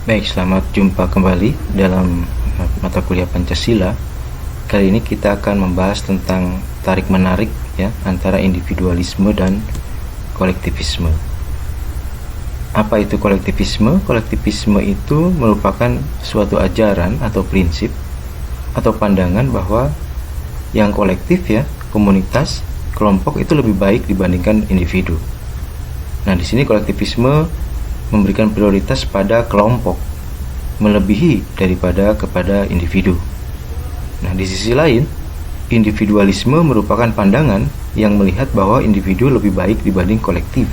Baik, selamat jumpa kembali dalam mata kuliah Pancasila. Kali ini kita akan membahas tentang tarik-menarik ya antara individualisme dan kolektivisme. Apa itu kolektivisme? Kolektivisme itu merupakan suatu ajaran atau prinsip atau pandangan bahwa yang kolektif ya, komunitas, kelompok itu lebih baik dibandingkan individu. Nah, di sini kolektivisme memberikan prioritas pada kelompok melebihi daripada kepada individu. Nah, di sisi lain, individualisme merupakan pandangan yang melihat bahwa individu lebih baik dibanding kolektif,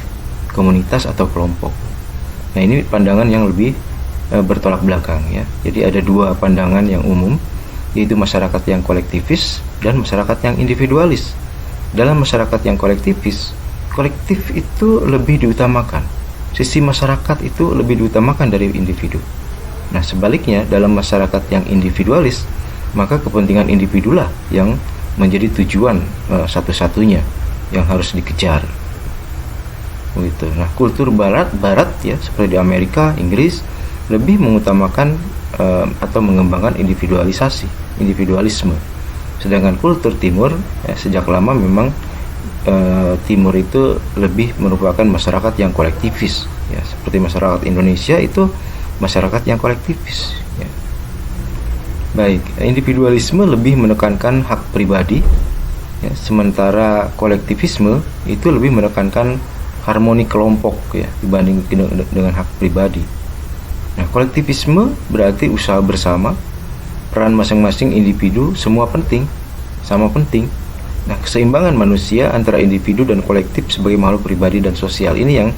komunitas atau kelompok. Nah, ini pandangan yang lebih bertolak belakang ya. Jadi ada dua pandangan yang umum, yaitu masyarakat yang kolektivis dan masyarakat yang individualis. Dalam masyarakat yang kolektivis, kolektif itu lebih diutamakan. Sisi masyarakat itu lebih diutamakan dari individu. Nah, sebaliknya dalam masyarakat yang individualis, maka kepentingan individulah yang menjadi tujuan satu-satunya yang harus dikejar. Begitu. Nah, kultur barat ya, seperti di Amerika, Inggris, lebih mengutamakan atau mengembangkan individualisme. Sedangkan kultur timur ya, sejak lama memang timur itu lebih merupakan masyarakat yang kolektivis ya, seperti masyarakat Indonesia itu masyarakat yang kolektivis ya. Baik, individualisme lebih menekankan hak pribadi ya, sementara kolektivisme itu lebih menekankan harmoni kelompok ya dibanding dengan hak pribadi. Nah, kolektivisme berarti usaha bersama, peran masing-masing individu semua penting, sama penting. Nah, keseimbangan manusia antara individu dan kolektif sebagai makhluk pribadi dan sosial ini yang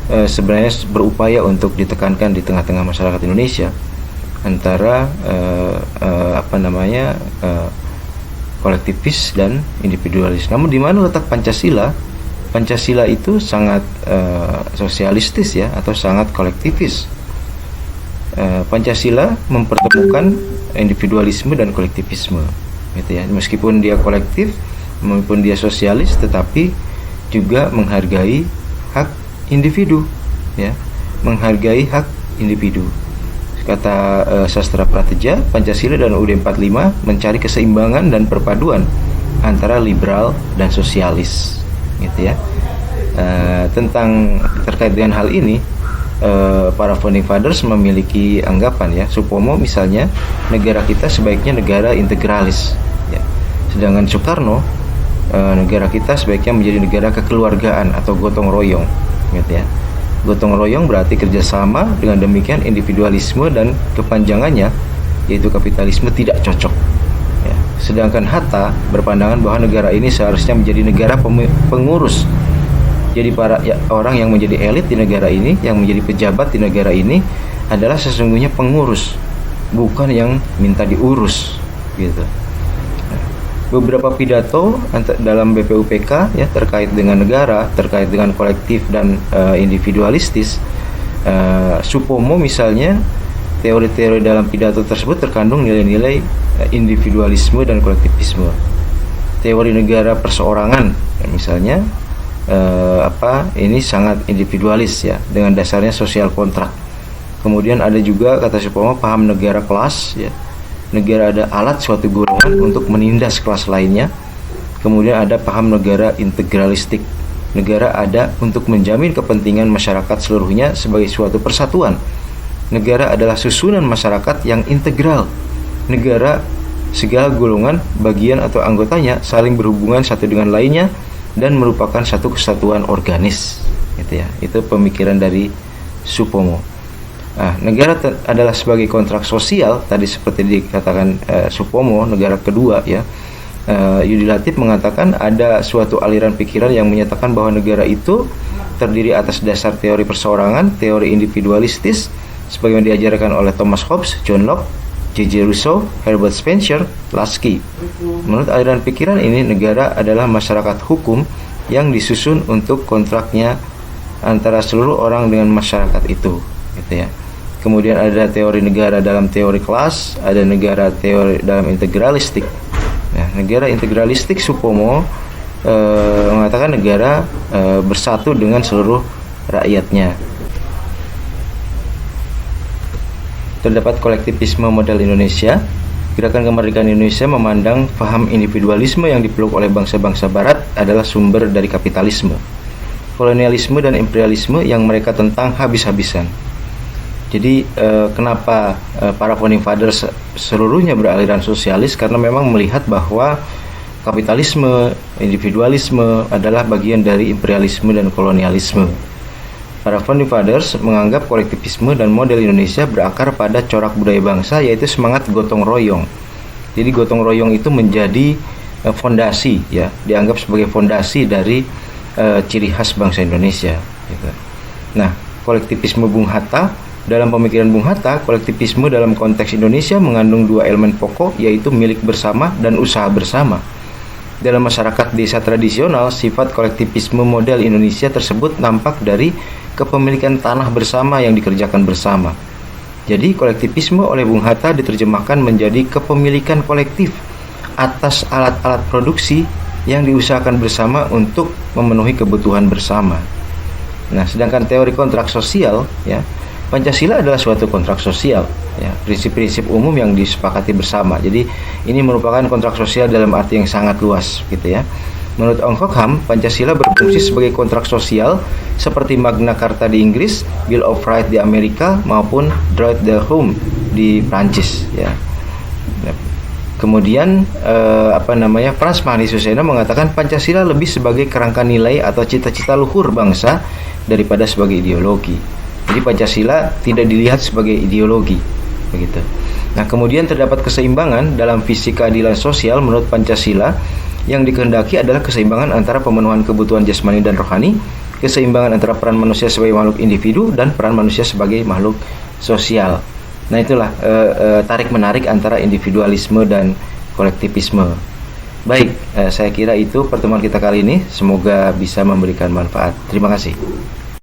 sebenarnya berupaya untuk ditekankan di tengah-tengah masyarakat Indonesia antara kolektivis dan individualis. Namun di mana letak Pancasila? Pancasila itu sangat sosialistis ya, atau sangat kolektivis. Pancasila mempertemukan individualisme dan kolektivisme, gitu ya. Meskipun dia kolektif, meskipun dia sosialis, tetapi juga menghargai hak individu ya, menghargai hak individu. Kata sastra Prateja, Pancasila dan UUD 45 mencari keseimbangan dan perpaduan antara liberal dan sosialis, gitu ya. Terkait dengan hal ini, para founding fathers memiliki anggapan ya. Supomo misalnya, negara kita sebaiknya negara integralis ya. Sedangkan Soekarno, negara kita sebaiknya menjadi negara kekeluargaan atau gotong royong, gitu ya. Gotong royong berarti kerjasama, dengan demikian individualisme dan kepanjangannya yaitu kapitalisme tidak cocok ya. Sedangkan Hatta berpandangan bahwa negara ini seharusnya menjadi negara pengurus. Jadi para orang yang menjadi elit di negara ini, yang menjadi pejabat di negara ini adalah sesungguhnya pengurus, bukan yang minta diurus, gitu. Beberapa pidato dalam BPUPK ya terkait dengan negara, terkait dengan kolektif dan individualistis. Supomo misalnya, teori-teori dalam pidato tersebut terkandung nilai-nilai individualisme dan kolektivisme. Teori negara perseorangan ya, misalnya ini sangat individualis ya, dengan dasarnya sosial kontrak. Kemudian ada juga kata Supomo paham negara kelas ya. Negara ada alat suatu golongan untuk menindas kelas lainnya. Kemudian ada paham negara integralistik. Negara ada untuk menjamin kepentingan masyarakat seluruhnya sebagai suatu persatuan. Negara adalah susunan masyarakat yang integral. Negara segala golongan, bagian atau anggotanya saling berhubungan satu dengan lainnya dan merupakan satu kesatuan organis, gitu ya. Itu pemikiran dari Supomo. Nah, negara adalah sebagai kontrak sosial, tadi seperti dikatakan Supomo, negara kedua ya. Yudi Latif mengatakan ada suatu aliran pikiran yang menyatakan bahwa negara itu terdiri atas dasar teori perseorangan, teori individualistis, sebagaimana diajarkan oleh Thomas Hobbes, John Locke, J.J. Rousseau, Herbert Spencer, Lasky. Menurut aliran pikiran ini, negara adalah masyarakat hukum yang disusun untuk kontraknya antara seluruh orang dengan masyarakat itu, gitu ya. Kemudian ada teori negara dalam teori kelas, ada negara teori dalam integralistik. Nah, negara integralistik Supomo mengatakan negara bersatu dengan seluruh rakyatnya. terdapat kolektivisme model Indonesia. Gerakan kemerdekaan Indonesia memandang paham individualisme yang dipeluk oleh bangsa-bangsa Barat adalah sumber dari kapitalisme, kolonialisme dan imperialisme yang mereka tentang habis-habisan. Jadi kenapa para founding fathers seluruhnya beraliran sosialis? Karena memang melihat bahwa kapitalisme, individualisme adalah bagian dari imperialisme dan kolonialisme. Para founding fathers menganggap kolektivisme dan model Indonesia berakar pada corak budaya bangsa, yaitu semangat gotong royong. Jadi gotong royong itu menjadi fondasi, ya, dianggap sebagai fondasi dari ciri khas bangsa Indonesia. Gitu. Nah, kolektivisme Bung Hatta, dalam pemikiran Bung Hatta, kolektivisme dalam konteks Indonesia mengandung dua elemen pokok, yaitu milik bersama dan usaha bersama. Dalam masyarakat desa tradisional, sifat kolektivisme model Indonesia tersebut nampak dari kepemilikan tanah bersama yang dikerjakan bersama. Jadi kolektivisme oleh Bung Hatta diterjemahkan menjadi kepemilikan kolektif atas alat-alat produksi yang diusahakan bersama untuk memenuhi kebutuhan bersama. Nah, sedangkan teori kontrak sosial, ya, Pancasila adalah suatu kontrak sosial, ya, prinsip-prinsip umum yang disepakati bersama. Jadi ini merupakan kontrak sosial dalam arti yang sangat luas, gitu ya. Menurut Ong Kok Ham, Pancasila berfungsi sebagai kontrak sosial seperti Magna Carta di Inggris, Bill of Rights di Amerika, maupun Droit de l'homme di Prancis, ya. Kemudian Frans Mahanisuseno mengatakan Pancasila lebih sebagai kerangka nilai atau cita-cita luhur bangsa daripada sebagai ideologi. Jadi Pancasila tidak dilihat sebagai ideologi, begitu. Nah, kemudian terdapat keseimbangan dalam visi keadilan sosial menurut Pancasila. Yang dikehendaki adalah keseimbangan antara pemenuhan kebutuhan jasmani dan rohani, keseimbangan antara peran manusia sebagai makhluk individu dan peran manusia sebagai makhluk sosial. Nah, itulah tarik-menarik antara individualisme dan kolektivisme. Baik, saya kira itu pertemuan kita kali ini. Semoga bisa memberikan manfaat. Terima kasih.